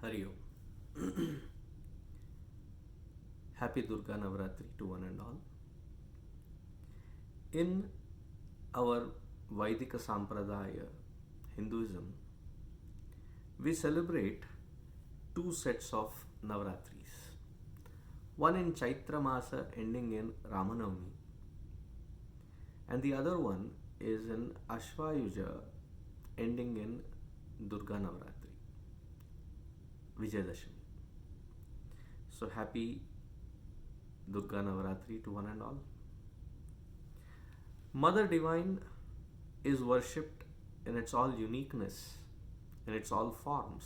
Hari Om. Happy Durga Navaratri to one and all. In our Vaidika Sampradaya, Hinduism, we celebrate two sets of Navaratris. One in Chaitra Masa ending in Ramanavami, and the other one is in Ashvayuja ending in Durga Navaratri, Vijayadashami. So happy Durga Navaratri to one and all. Mother Divine is worshipped in its all uniqueness, in its all forms.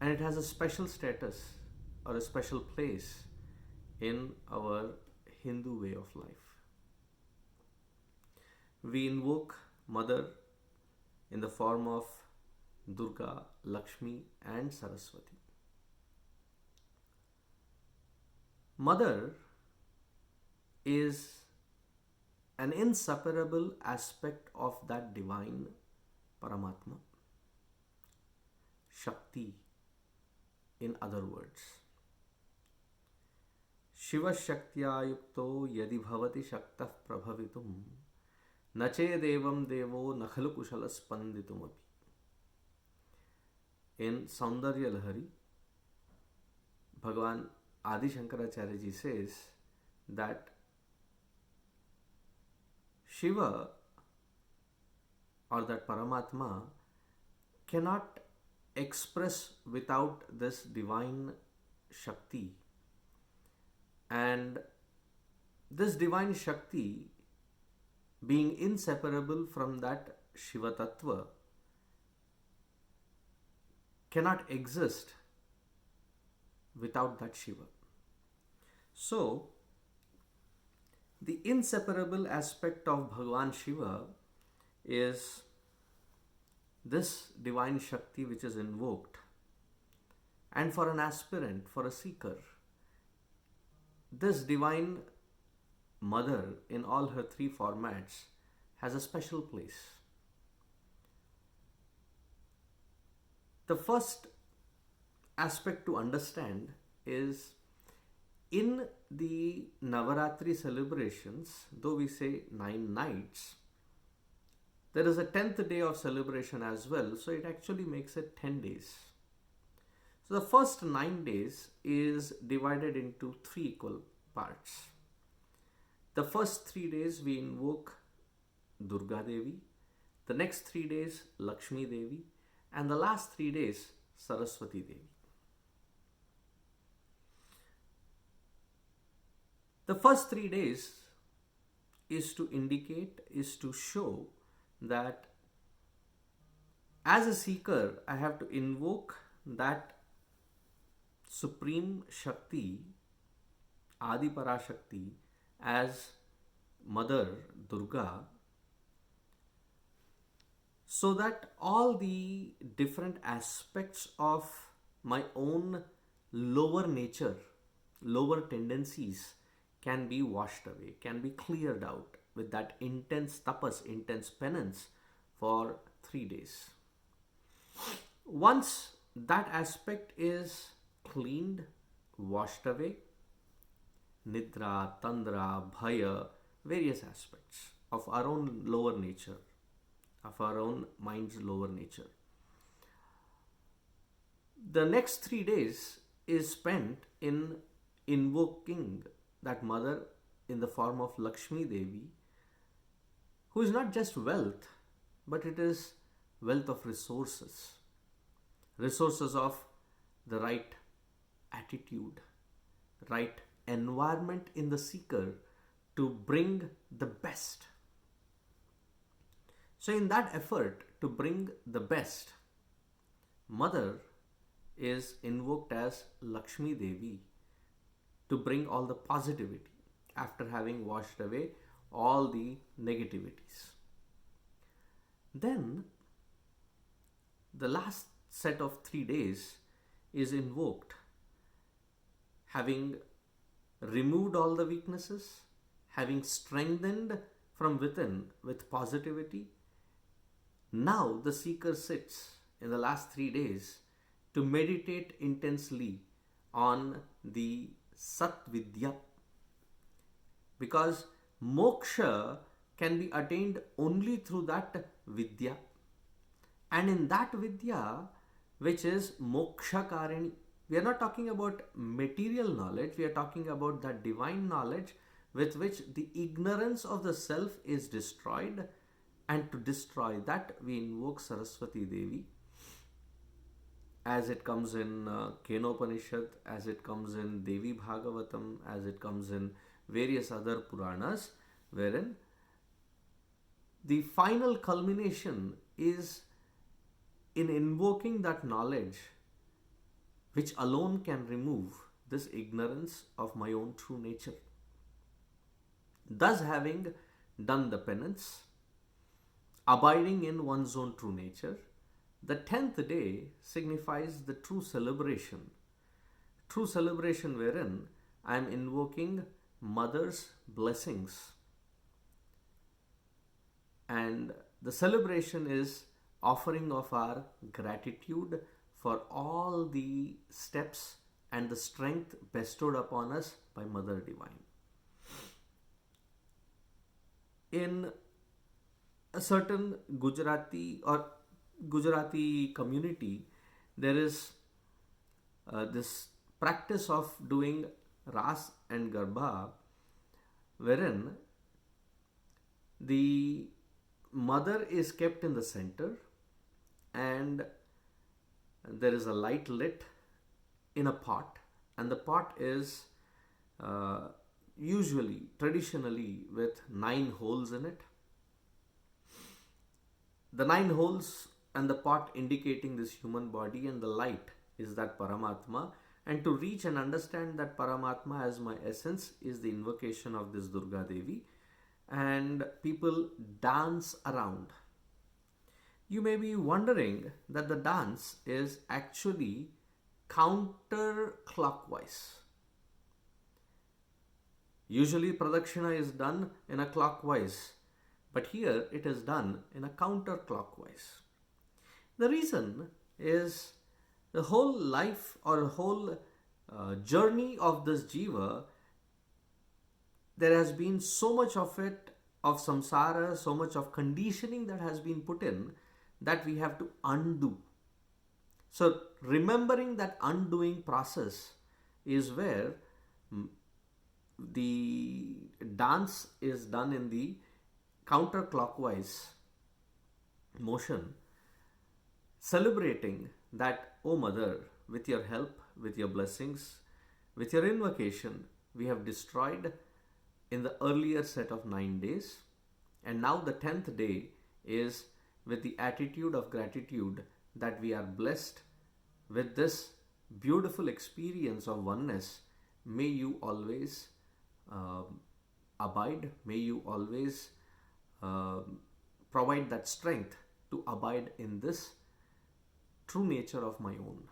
And it has a special status or a special place in our Hindu way of life. We invoke Mother in the form of Durga, Lakshmi, and Saraswati. Mother is an inseparable aspect of that divine Paramatma, Shakti, in other words. Shiva Shaktya Yukto Yadi Bhavati Shaktah Prabhavitum Nache Devam Devo Nakhalu Kushala Spanditumapi. In Saundarya Lahari, Bhagavan Adi Shankaracharya ji says that Shiva or that Paramatma cannot express without this divine Shakti, and this divine Shakti being inseparable from that Shiva Tattva cannot exist without that Shiva. So, the inseparable aspect of Bhagavan Shiva is this divine Shakti which is invoked. And for an aspirant, for a seeker, this divine Mother in all her three formats has a special place. The first aspect to understand is in the Navaratri celebrations, though we say 9 nights, there is a 10th day of celebration as well, so it actually makes it 10 days. So the first 9 days is divided into 3 equal parts. The first 3 days we invoke Durga Devi, the next 3 days Lakshmi Devi, and the last 3 days Saraswati Devi. The first 3 days is to indicate, is to show that as a seeker I have to invoke that Supreme Shakti, Adi Parashakti, as Mother Durga, so that all the different aspects of my own lower nature, lower tendencies can be washed away, can be cleared out with that intense tapas, intense penance for 3 days. Once that aspect is cleaned, washed away, Nidra, Tandra, Bhaya, various aspects of our own lower nature, of our own mind's lower nature. The next 3 days is spent in invoking that Mother in the form of Lakshmi Devi, who is not just wealth, but it is wealth of resources. Resources of the right attitude, right environment in the seeker to bring the best. So in that effort to bring the best, Mother is invoked as Lakshmi Devi to bring all the positivity after having washed away all the negativities. Then the last set of 3 days is invoked, having removed all the weaknesses, having strengthened from within with positivity. Now the seeker sits in the last 3 days to meditate intensely on the Sat Vidya, because moksha can be attained only through that Vidya. And in that Vidya, which is moksha karini, we are not talking about material knowledge, we are talking about that divine knowledge with which the ignorance of the self is destroyed. And to destroy that, we invoke Saraswati Devi, as it comes in Kenopanishad, as it comes in Devi Bhagavatam, as it comes in various other Puranas, wherein the final culmination is in invoking that knowledge which alone can remove this ignorance of my own true nature. Thus, having done the penance, abiding in one's own true nature, the 10th day signifies the true celebration wherein I am invoking Mother's blessings. And the celebration is offering of our gratitude for all the steps and the strength bestowed upon us by Mother Divine. In a certain Gujarati community, there is this practice of doing Ras and Garbha, wherein the mother is kept in the center and there is a light lit in a pot, and the pot is traditionally with 9 holes in it. The 9 holes and the pot indicating this human body, and the light is that Paramatma. And to reach and understand that Paramatma as my essence is the invocation of this Durga Devi, and people dance around. You may be wondering that the dance is actually counterclockwise. Usually Pradakshina is done in a clockwise, but here it is done in a counterclockwise. The reason is the whole life or whole journey of this jiva, there has been so much of it, of samsara, so much of conditioning that has been put in, that we have to undo. So remembering that undoing process is where the dance is done in the counterclockwise motion, celebrating that, O Mother, with your help, with your blessings, with your invocation, we have destroyed in the earlier set of 9 days, and now the 10th day is with the attitude of gratitude that we are blessed with this beautiful experience of oneness. May you always abide, may you always provide that strength to abide in this true nature of my own.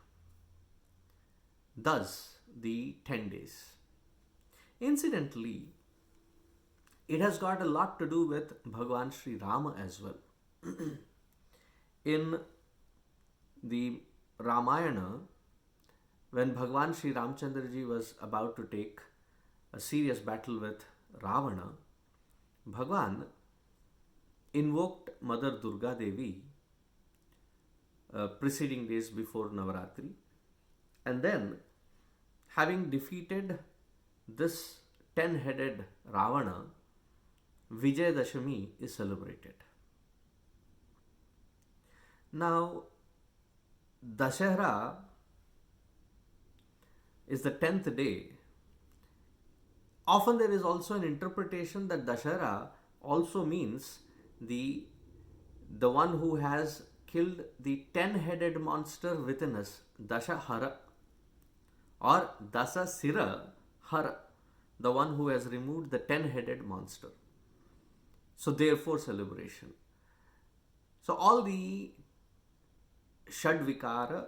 Thus, the 10 days. Incidentally, it has got a lot to do with Bhagavan Sri Rama as well. In the Ramayana, when Bhagavan Sri Ramchandraji was about to take a serious battle with Ravana, Bhagavan invoked Mother Durga Devi preceding days before Navaratri, and then, having defeated this 10-headed Ravana, Vijayadashami is celebrated. Now, Dussehra is the 10th day. Often there is also an interpretation that Dussehra also means the one who has killed the 10-headed monster within us, Dashahara, or Dasasira Hara, the one who has removed the 10-headed monster. So therefore celebration. So all the Shadvikara,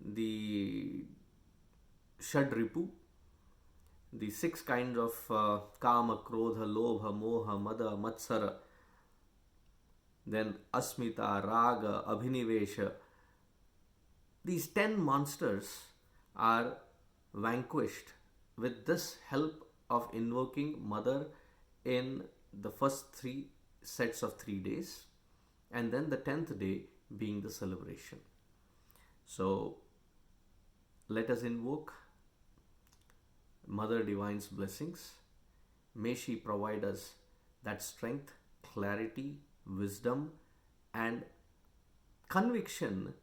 the Shadripu, the 6 kinds of Kama, Krodha, Lobha, Moha, Mada, Matsara, then Asmita, Raga, Abhinivesha, these 10 monsters are vanquished with this help of invoking Mother in the first 3 sets of 3 days, and then the 10th day being the celebration. So let us invoke Mother Divine's blessings. May she provide us that strength, clarity, wisdom, and conviction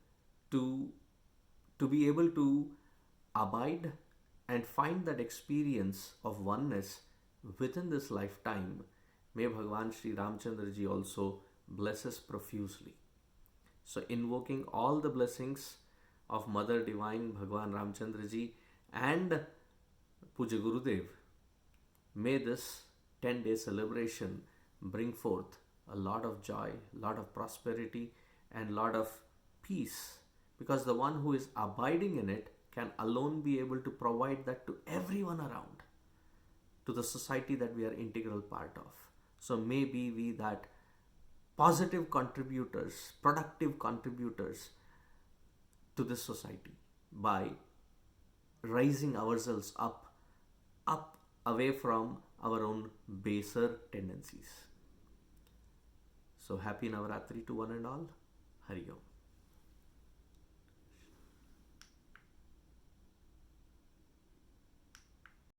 to, to be able to abide and find that experience of oneness within this lifetime. May Bhagavan Sri Ramchandra ji also bless us profusely. So, invoking all the blessings of Mother Divine, Bhagavan Ramchandra ji, and Puja Gurudev, may this 10-day celebration bring forth a lot of joy, lot of prosperity, and lot of peace, because the one who is abiding in it can alone be able to provide that to everyone around, to the society that we are integral part of. So maybe we that positive contributors, productive contributors to this society by raising ourselves up away from our own baser tendencies. So happy Navaratri to one and all. Hari Om.